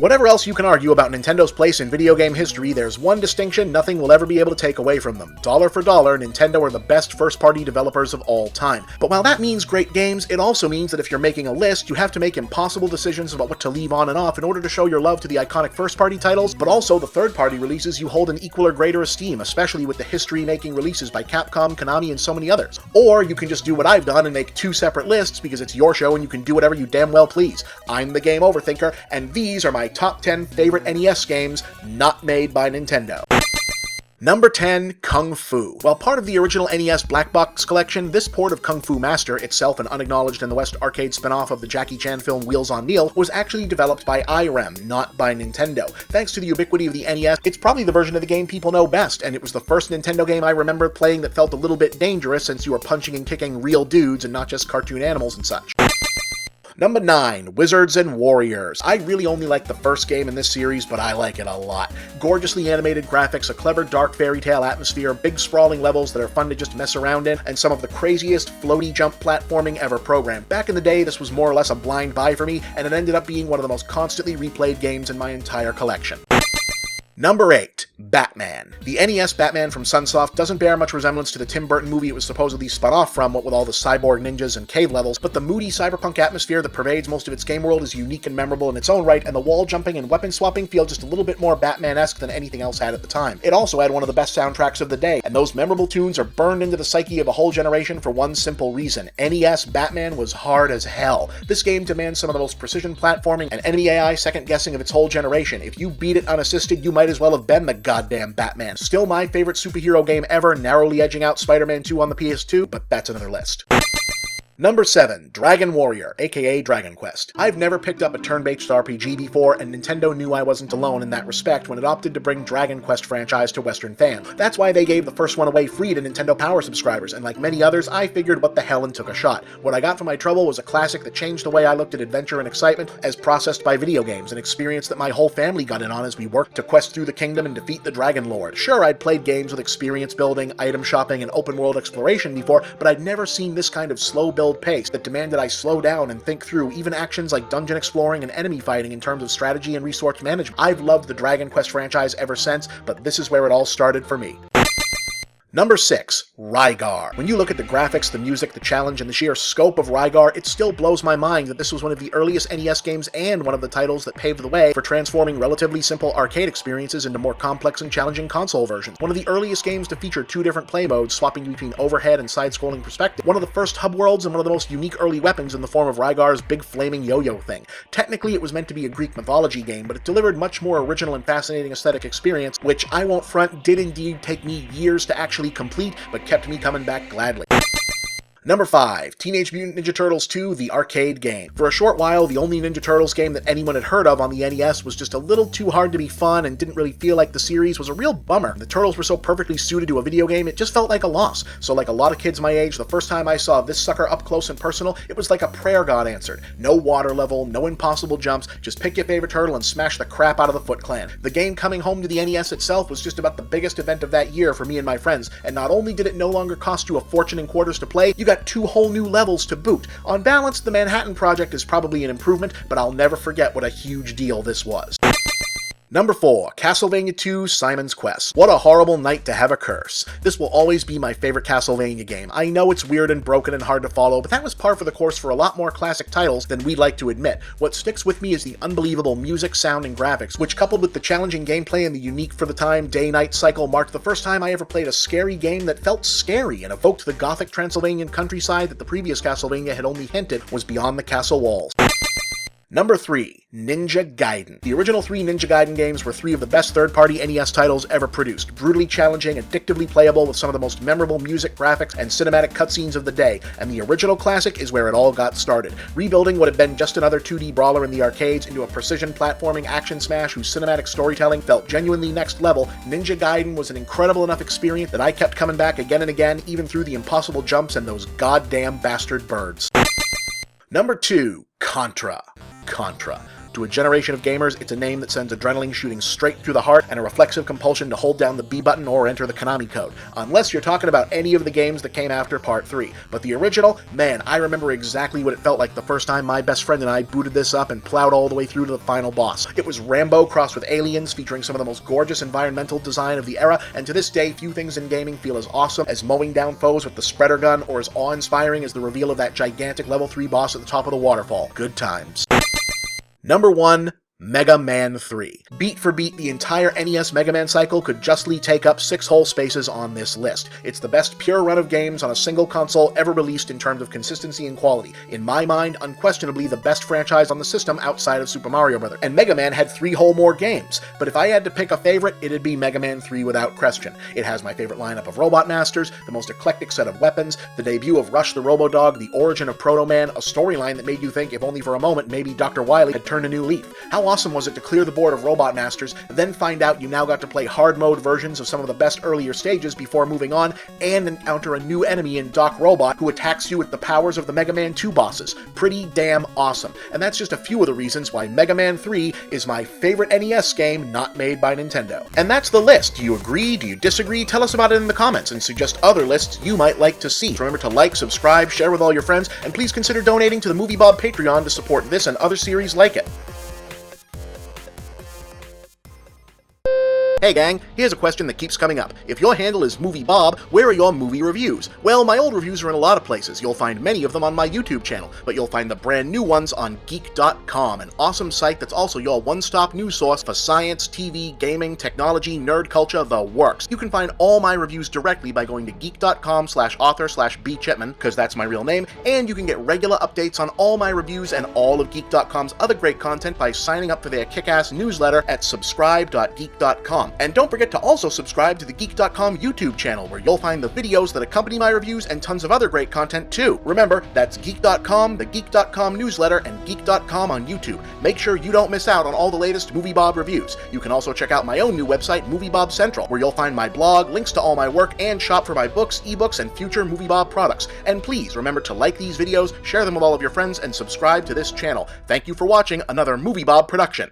Whatever else you can argue about Nintendo's place in video game history, there's one distinction nothing will ever be able to take away from them. Dollar for dollar, Nintendo are the best first-party developers of all time. But while that means great games, it also means that if you're making a list, you have to make impossible decisions about what to leave on and off in order to show your love to the iconic first-party titles, but also the third-party releases you hold in equal or greater esteem, especially with the history-making releases by Capcom, Konami, and so many others. Or you can just do what I've done and make two separate lists because it's your show and you can do whatever you damn well please. I'm the Game OverThinker, and these are my top 10 favorite NES games not made by Nintendo. Number 10, Kung Fu. While part of the original NES Black Box collection, this port of Kung Fu Master, itself an unacknowledged in the West arcade spin-off of the Jackie Chan film Wheels on Neil, was actually developed by IREM, not by Nintendo. Thanks to the ubiquity of the NES, it's probably the version of the game people know best, and it was the first Nintendo game I remember playing that felt a little bit dangerous since you were punching and kicking real dudes and not just cartoon animals and such. Number 9, Wizards and Warriors. I really only like the first game in this series, but I like it a lot. Gorgeously animated graphics, a clever dark fairy tale atmosphere, big sprawling levels that are fun to just mess around in, and some of the craziest floaty jump platforming ever programmed. Back in the day, this was more or less a blind buy for me, and it ended up being one of the most constantly replayed games in my entire collection. Number 8, Batman. The NES Batman from Sunsoft doesn't bear much resemblance to the Tim Burton movie it was supposedly spun off from, what with all the cyborg ninjas and cave levels, but the moody cyberpunk atmosphere that pervades most of its game world is unique and memorable in its own right, and the wall jumping and weapon swapping feel just a little bit more Batman-esque than anything else had at the time. It also had one of the best soundtracks of the day, and those memorable tunes are burned into the psyche of a whole generation for one simple reason. NES Batman was hard as hell. This game demands some of the most precision platforming and enemy AI second-guessing of its whole generation. If you beat it unassisted, you might as well have been the goddamn Batman. Still my favorite superhero game ever, narrowly edging out Spider-Man 2 on the PS2, but that's another list. Number 7, Dragon Warrior, aka Dragon Quest. I've never picked up a turn-based RPG before, and Nintendo knew I wasn't alone in that respect when it opted to bring Dragon Quest franchise to Western fans. That's why they gave the first one away free to Nintendo Power subscribers, and like many others, I figured what the hell and took a shot. What I got for my trouble was a classic that changed the way I looked at adventure and excitement as processed by video games, an experience that my whole family got in on as we worked to quest through the kingdom and defeat the Dragon Lord. Sure, I'd played games with experience building, item shopping, and open-world exploration before, but I'd never seen this kind of slow build pace that demanded I slow down and think through even actions like dungeon exploring and enemy fighting in terms of strategy and resource management. I've loved the Dragon Quest franchise ever since, but this is where it all started for me. Number 6, Rygar. When you look at the graphics, the music, the challenge, and the sheer scope of Rygar, it still blows my mind that this was one of the earliest NES games and one of the titles that paved the way for transforming relatively simple arcade experiences into more complex and challenging console versions. One of the earliest games to feature two different play modes, swapping between overhead and side-scrolling perspective. One of the first hub worlds and one of the most unique early weapons in the form of Rygar's big flaming yo-yo thing. Technically, it was meant to be a Greek mythology game, but it delivered much more original and fascinating aesthetic experience, which, I won't front, did indeed take me years to actually complete, but kept me coming back gladly. Number 5, Teenage Mutant Ninja Turtles 2, the arcade game. For a short while, the only Ninja Turtles game that anyone had heard of on the NES was just a little too hard to be fun and didn't really feel like the series was a real bummer. The Turtles were so perfectly suited to a video game, it just felt like a loss. So like a lot of kids my age, the first time I saw this sucker up close and personal, it was like a prayer got answered. No water level, no impossible jumps, just pick your favorite turtle and smash the crap out of the Foot Clan. The game coming home to the NES itself was just about the biggest event of that year for me and my friends, and not only did it no longer cost you a fortune in quarters to play, you got 2 whole new levels to boot. On balance, the Manhattan Project is probably an improvement, but I'll never forget what a huge deal this was. Number 4, Castlevania II, Simon's Quest. What a horrible night to have a curse. This will always be my favorite Castlevania game. I know it's weird and broken and hard to follow, but that was par for the course for a lot more classic titles than we'd like to admit. What sticks with me is the unbelievable music, sound, and graphics, which coupled with the challenging gameplay and the unique for the time day-night cycle marked the first time I ever played a scary game that felt scary and evoked the gothic Transylvanian countryside that the previous Castlevania had only hinted was beyond the castle walls. Number 3, Ninja Gaiden. The original 3 Ninja Gaiden games were 3 of the best third-party NES titles ever produced. Brutally challenging, addictively playable with some of the most memorable music, graphics, and cinematic cutscenes of the day, and the original classic is where it all got started. Rebuilding what had been just another 2D brawler in the arcades into a precision platforming action smash whose cinematic storytelling felt genuinely next level, Ninja Gaiden was an incredible enough experience that I kept coming back again and again, even through the impossible jumps and those goddamn bastard birds. Number 2, Contra. To a generation of gamers, it's a name that sends adrenaline shooting straight through the heart and a reflexive compulsion to hold down the B button or enter the Konami code. Unless you're talking about any of the games that came after Part 3. But the original, man, I remember exactly what it felt like the first time my best friend and I booted this up and plowed all the way through to the final boss. It was Rambo crossed with aliens, featuring some of the most gorgeous environmental design of the era, and to this day, few things in gaming feel as awesome as mowing down foes with the spreader gun, or as awe-inspiring as the reveal of that gigantic level 3 boss at the top of the waterfall. Good times. Number 1. Mega Man 3. Beat for beat, the entire NES Mega Man cycle could justly take up 6 whole spaces on this list. It's the best pure run of games on a single console ever released in terms of consistency and quality. In my mind, unquestionably the best franchise on the system outside of Super Mario Bros. And Mega Man had 3 whole more games, but if I had to pick a favorite, it'd be Mega Man 3 without question. It has my favorite lineup of Robot Masters, the most eclectic set of weapons, the debut of Rush the Robo-Dog, the origin of Proto Man, a storyline that made you think, if only for a moment, maybe Dr. Wily had turned a new leaf. How awesome was it to clear the board of Robot Masters, then find out you now got to play hard mode versions of some of the best earlier stages before moving on, and encounter a new enemy in Doc Robot who attacks you with the powers of the Mega Man 2 bosses. Pretty damn awesome. And that's just a few of the reasons why Mega Man 3 is my favorite NES game not made by Nintendo. And that's the list. Do you agree? Do you disagree? Tell us about it in the comments and suggest other lists you might like to see. Remember to like, subscribe, share with all your friends, and please consider donating to the Movie Bob Patreon to support this and other series like it. Hey gang, here's a question that keeps coming up. If your handle is Movie Bob, where are your movie reviews? Well, my old reviews are in a lot of places. You'll find many of them on my YouTube channel, but you'll find the brand new ones on Geek.com, an awesome site that's also your one-stop news source for science, TV, gaming, technology, nerd culture, the works. You can find all my reviews directly by going to geek.com/author/bchipman, because that's my real name, and you can get regular updates on all my reviews and all of Geek.com's other great content by signing up for their kick-ass newsletter at subscribe.geek.com. And don't forget to also subscribe to the Geek.com YouTube channel, where you'll find the videos that accompany my reviews and tons of other great content too. Remember, that's Geek.com, the Geek.com newsletter, and Geek.com on YouTube. Make sure you don't miss out on all the latest Movie Bob reviews. You can also check out my own new website, Movie Bob Central, where you'll find my blog, links to all my work, and shop for my books, ebooks, and future Movie Bob products. And please remember to like these videos, share them with all of your friends, and subscribe to this channel. Thank you for watching another Movie Bob production.